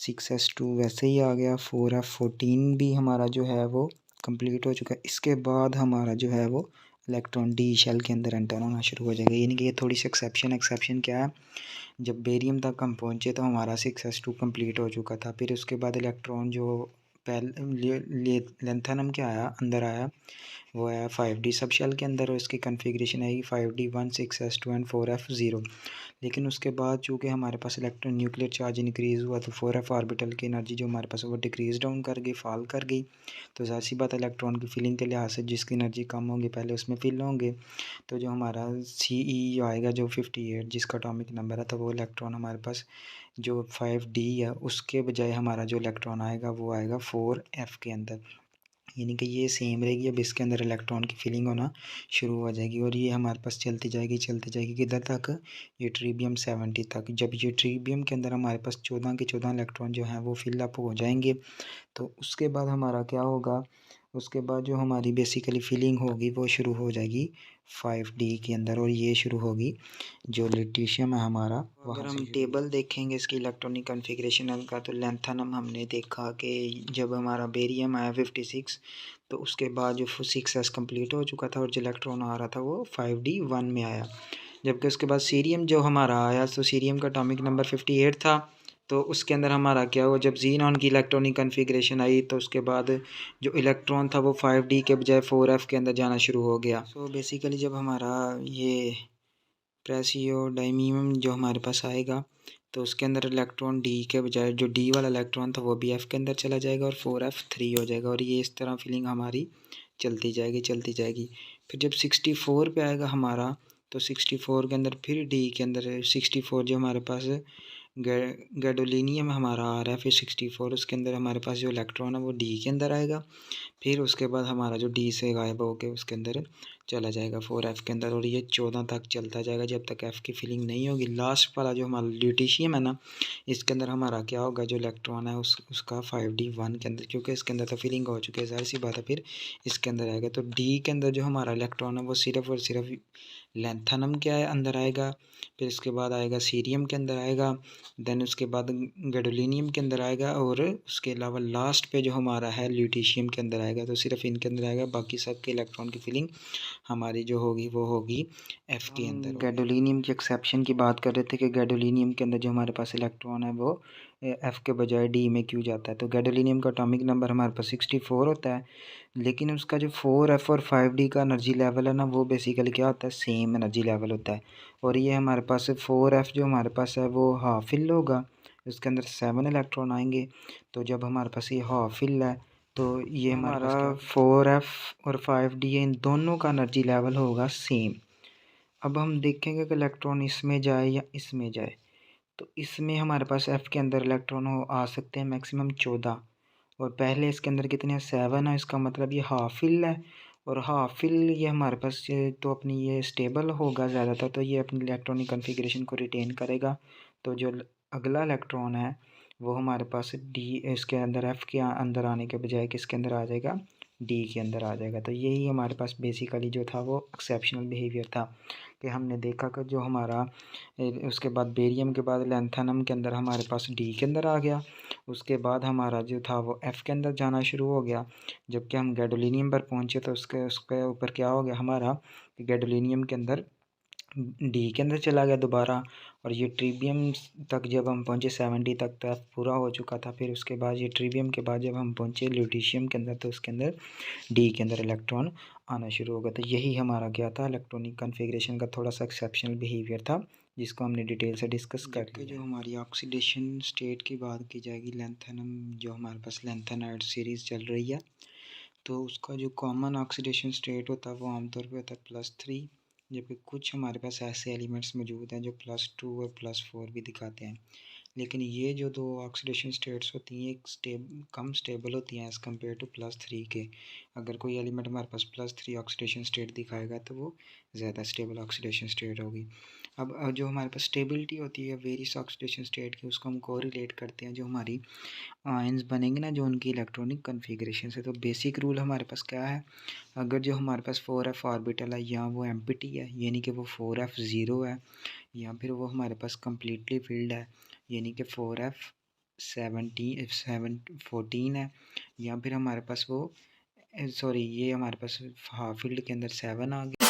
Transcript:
6s2 वैसे ही आ गया। 4f14 भी हमारा जो है वो कंप्लीट हो चुका है। इसके बाद हमारा जो है वो इलेक्ट्रॉन डी शेल के अंदर एंटर होना शुरू हो जाएगा। यानी कि ये थोड़ी सी एक्सेप्शन क्या है, जब बेरियम तक हम पहुँचे तो हमारा 6s2 कंप्लीट हो चुका था। फिर उसके बाद इलेक्ट्रॉन जो पहले लेंथेनम क्या आया अंदर आया, वो आया 5d सब शेल के अंदर, और इसकी कन्फिग्रेशन आएगी 5d1 6s2 एंड 4f0। लेकिन उसके बाद चूँकि हमारे पास इलेक्ट्रॉन न्यूक्लियर चार्ज इंक्रीज़ हुआ तो 4f ऑर्बिटल की एनर्जी जो हमारे पास वो डिक्रीज़ डाउन कर गई, फॉल कर गई। तो ज़ाहिर सी बात इलेक्ट्रॉन की फिलिंग के लिहाज से जिसकी एनर्जी कम होगी पहले उसमें फिल होंगे। तो जो हमारा CE आएगा जो 58 जिसका एटॉमिक नंबर है, तो वो इलेक्ट्रॉन हमारे पास जो 5d है उसके बजाय हमारा जो इलेक्ट्रॉन आएगा वो आएगा 4f के अंदर। यानी कि ये सेम रहेगी। अब इसके अंदर इलेक्ट्रॉन की फिलिंग होना शुरू हो जाएगी और ये हमारे पास चलती जाएगी किधर तक, ये ट्रिबियम 70 तक। जब ये ट्रिबियम के अंदर हमारे पास 14 के 14 इलेक्ट्रॉन जो हैं वो फिलअप हो जाएंगे, तो उसके बाद हमारा क्या होगा, उसके बाद जो हमारी बेसिकली फिलिंग होगी वो शुरू हो जाएगी 5d के अंदर, और ये शुरू होगी जो लिथियम है हमारा। अगर हम टेबल देखेंगे इसकी इलेक्ट्रॉनिक कॉन्फ़िगरेशन का, तो लेंथेनम हमने देखा कि जब हमारा बेरियम आया 56, तो उसके बाद जो 6s कंप्लीट हो चुका था और जो इलेक्ट्रॉन आ रहा था वो 5d1 में आया। जबकि उसके बाद सीरियम जो हमारा आया, तो सीरियम का एटॉमिक नंबर 58 था। तो उसके अंदर हमारा क्या हुआ, जब ज़ीनॉन की इलेक्ट्रॉनिक कन्फिग्रेशन आई तो उसके बाद जो इलेक्ट्रॉन था वो 5d के बजाय 4f के अंदर जाना शुरू हो गया। सो बेसिकली जब हमारा ये प्रेसियोडाइमियम जो हमारे पास आएगा, तो उसके अंदर इलेक्ट्रॉन डी के बजाय जो डी वाला इलेक्ट्रॉन था वो भी एफ़ के अंदर चला जाएगा और 4f3 हो जाएगा, और ये इस तरह फिलिंग हमारी चलती जाएगी। फिर जब 64 पे आएगा हमारा, तो 64 के अंदर फिर डी के अंदर 64 जो हमारे पास गैडोलिनियम हमारा आ रहा है, फिर 64 उसके अंदर हमारे पास जो इलेक्ट्रॉन है वो डी के अंदर आएगा। फिर उसके बाद हमारा जो डी से गायब होकर उसके अंदर चला जाएगा 4f के अंदर, और ये 14 तक चलता जाएगा जब तक f की फिलिंग नहीं होगी। लास्ट वाला जो हमारा ल्यूटीशियम है ना, इसके अंदर हमारा क्या होगा, जो इलेक्ट्रॉन है उसका 5d1 के अंदर, क्योंकि इसके अंदर तो फिलिंग हो चुकी है, ज़ाहिर सी बात है फिर इसके अंदर आएगा। तो डी के अंदर जो हमारा इलेक्ट्रॉन है वो सिर्फ और सिर्फ लेंथेनम के अंदर आएगा, फिर इसके बाद आएगा सीरियम के अंदर आएगा, देन उसके बाद गैडोलिनियम के अंदर आएगा, और उसके अलावा लास्ट पे जो हमारा है ल्यूटीशियम के अंदर आएगा। तो सिर्फ इनके अंदर आएगा, बाकी सब के इलेक्ट्रॉन की फिलिंग हमारी जो होगी वो होगी एफ के अंदर। गैडोलिनियम की एक्सेप्शन की बात कर रहे थे कि गैडोलिनियम के अंदर जो हमारे पास इलेक्ट्रॉन है वो एफ़ के बजाय डी में क्यों जाता है। तो गैडोलिनियम का एटॉमिक नंबर हमारे पास 64 होता है, लेकिन उसका जो 4f और 5d का एनर्जी लेवल है ना, वो बेसिकली क्या होता है, सेम एनर्जी लेवल होता है। और ये हमारे पास 4f जो हमारे पास है वो हाफ फिल होगा, उसके अंदर 7 इलेक्ट्रॉन आएंगे। तो जब हमारे पास ये हाफ फिल है, तो ये हमारा 4f और 5d इन दोनों का एनर्जी लेवल होगा सेम। अब हम देखेंगे कि इलेक्ट्रॉन इसमें जाए या इसमें जाए, तो इसमें हमारे पास f के अंदर इलेक्ट्रॉन आ सकते हैं मैक्सिमम 14, और पहले इसके अंदर कितने हैं, 7 है। इसका मतलब ये हाफ फिल है, और हाफ फिल ये हमारे पास तो अपनी ये स्टेबल होगा ज़्यादातर, तो ये अपनी इलेक्ट्रॉनिक कॉन्फ़िगरेशन को रिटेन करेगा। तो जो अगला इलेक्ट्रॉन है वो हमारे पास डी इसके अंदर एफ़ के अंदर आने के बजाय किसके अंदर आ जाएगा, डी के अंदर आ जाएगा। तो यही हमारे पास बेसिकली जो था वो एक्सेप्शनल बिहेवियर था, कि हमने देखा कि जो हमारा उसके बाद बेरियम के बाद लेंथेनम के अंदर हमारे पास डी के अंदर आ गया, उसके बाद हमारा जो था वो एफ़ के अंदर जाना शुरू हो गया। जबकि हम गैडोलिनियम पर पहुँचे तो उसके ऊपर क्या हो गया हमारा, गैडोलिनियम के अंदर डी के अंदर चला गया दोबारा, और ये ट्रिबियम तक जब हम पहुँचे 70 तक तो एफ पूरा हो चुका था। फिर उसके बाद ये ट्रिबियम के बाद जब हम पहुँचे ल्यूटीशियम के अंदर, तो उसके अंदर डी के अंदर इलेक्ट्रॉन आना शुरू हो गया। तो यही हमारा क्या था, इलेक्ट्रॉनिक कन्फिग्रेशन का थोड़ा सा एक्सेप्शनल बिहेवियर था, जिसको हमने डिटेल से डिस्कस कर लिया। जो हमारी ऑक्सीडेशन स्टेट की बात की जाएगी, लेंथेनम जो हमारे पास लेंथेनाइड सीरीज़ चल रही है, तो उसका जो कॉमन ऑक्सीडेशन स्टेट होता है वो आमतौर पे होता है +3, जबकि कुछ हमारे पास ऐसे एलिमेंट्स मौजूद हैं जो +2 और +4 भी दिखाते हैं। लेकिन ये जो दो ऑक्सीडेशन स्टेट्स होती हैं कम स्टेबल होती हैं एज़ कम्पेयर टू +3 के। अगर कोई एलिमेंट हमारे पास +3 ऑक्सीडेशन स्टेट दिखाएगा तो वो ज़्यादा स्टेबल ऑक्सीडेशन स्टेट होगी। अब जो हमारे पास स्टेबिलिटी होती है वेरियस ऑक्सीडेशन स्टेट की, उसको हम कोरिलेट करते हैं जो हमारी आयंस बनेंगे ना, जो उनकी इलेक्ट्रॉनिक कन्फिग्रेशन से। तो बेसिक रूल हमारे पास क्या है, अगर जो हमारे पास 4f ऑर्बिटल है या वो एम्प्टी है यानी कि वो 4f0 है, या फिर वो हमारे पास कम्प्लीटली फिल्ड है यानी कि 4f 14 है, या फिर हमारे पास वो सॉरी ये हमारे पास हाफ फील्ड के अंदर 7 आ गया।